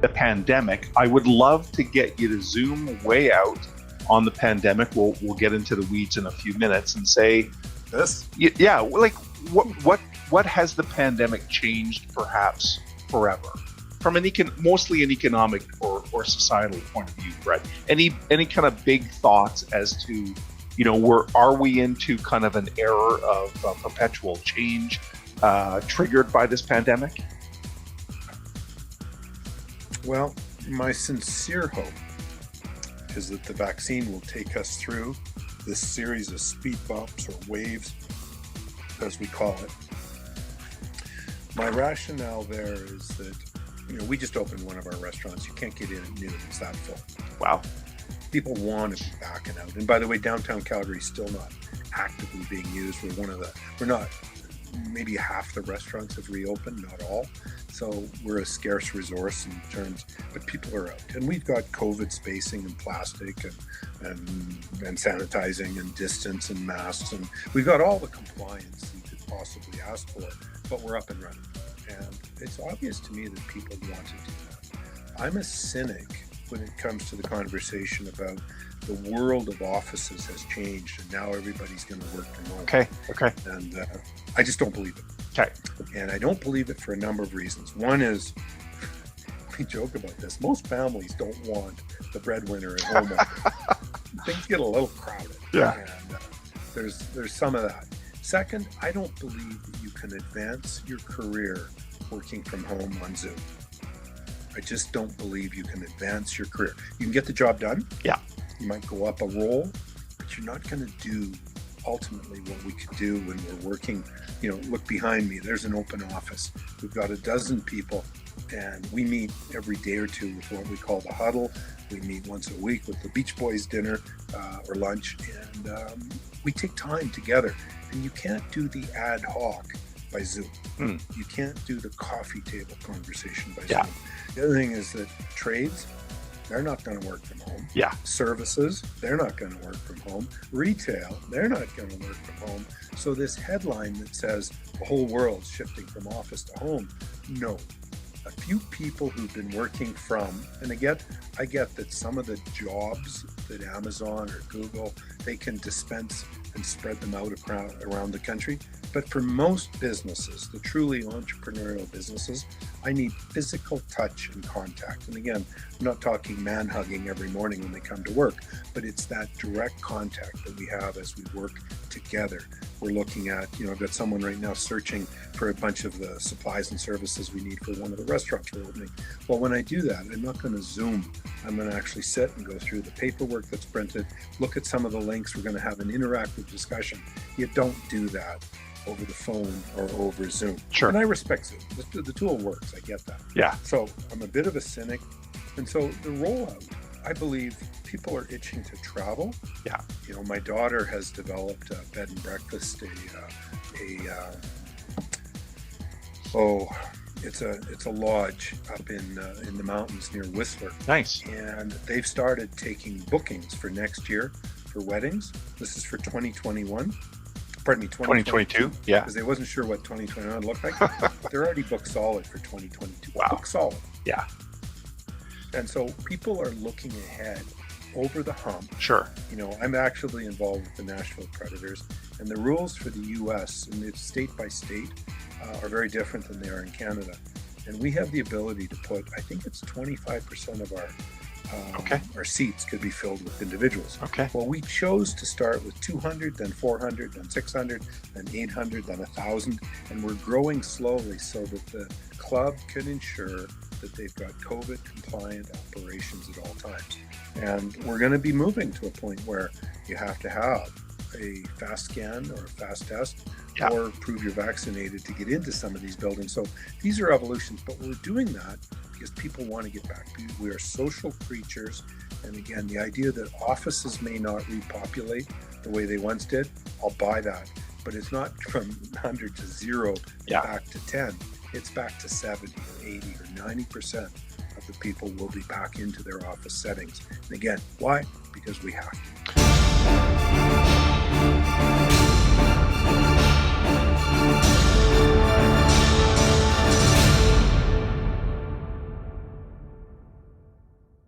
the pandemic. I would love to get you to zoom way out on the pandemic. We'll get into the weeds in a few minutes and say this. Yeah, like what has the pandemic changed, perhaps forever, from mostly an economic or societal point of view, Brett? Any kind of big thoughts as to, are we into kind of an era of perpetual change triggered by this pandemic? Well, my sincere hope is that the vaccine will take us through this series of speed bumps or waves, as we call it. My rationale there is that, we just opened one of our restaurants. You can't get in at noon. It's that full. Wow. People want to be backing out. And by the way, downtown Calgary is still not actively being used. We're not, maybe half the restaurants have reopened, not all. So we're a scarce resource in terms, but people are out. And we've got COVID spacing and plastic and sanitizing and distance and masks. And we've got all the compliance you could possibly ask for, but we're up and running. And it's obvious to me that people want to do that. I'm a cynic when it comes to the conversation about the world of offices has changed and now everybody's going to work from home. Okay. And I just don't believe it. Okay. And I don't believe it for a number of reasons. One is, we joke about this, most families don't want the breadwinner at home. Things get a little crowded. Yeah. And there's some of that. Second, I don't believe that you can advance your career working from home on Zoom. I just don't believe you can advance your career. You can get the job done. Yeah. You might go up a role, but you're not going to do ultimately what we could do when we're working. Look behind me. There's an open office. We've got 12 people, and we meet every day or two with what we call the huddle. We meet once a week with the Beach Boys dinner or lunch, and we take time together. And you can't do the ad hoc by Zoom. You can't do the coffee table conversation by Zoom. The other thing is that trades, they're not going to work from home. Yeah. Services, they're not going to work from home. Retail, they're not going to work from home. So this headline that says the whole world's shifting from office to home, no. A few people who've been working from, and I get that some of the jobs that Amazon or Google, they can dispense and spread them out around the country. But for most businesses, the truly entrepreneurial businesses, I need physical touch and contact. And again, I'm not talking man-hugging every morning when they come to work, but it's that direct contact that we have as we work together. We're looking at, I've got someone right now searching for a bunch of the supplies and services we need for one of the restaurants we're opening. Well, when I do that, I'm not going to Zoom. I'm going to actually sit and go through the paperwork that's printed, look at some of the links. We're going to have an interactive discussion. You don't do that over the phone or over Zoom. Sure. And I respect Zoom. The tool works. I get that. Yeah. So I'm a bit of a cynic. And so the rollout, I believe people are itching to travel. Yeah. My daughter has developed a bed and breakfast, it's a lodge up in the mountains near Whistler. Nice. And they've started taking bookings for next year for weddings. This is for 2021. Pardon me, 2022. Yeah. Because they wasn't sure what 2021 looked like. They're already booked solid for 2022. Wow. Booked solid. Yeah. And so people are looking ahead over the hump. Sure. I'm actually involved with the Nashville Predators, and the rules for the U.S. and it's state by state are very different than they are in Canada. And we have the ability to put, I think it's 25% of our seats could be filled with individuals. Okay. Well, we chose to start with 200, then 400, then 600, then 800, then 1,000, and we're growing slowly so that the club can ensure that they've got COVID compliant operations at all times. And we're going to be moving to a point where you have to have a fast scan or a fast test or prove you're vaccinated to get into some of these buildings. So these are evolutions, but we're doing that because people want to get back. We are social creatures. And again, the idea that offices may not repopulate the way they once did, I'll buy that. But it's not from 100 to 0 back to 10. It's back to 70 or 80 or 90% of the people will be back into their office settings. And again, why? Because we have to.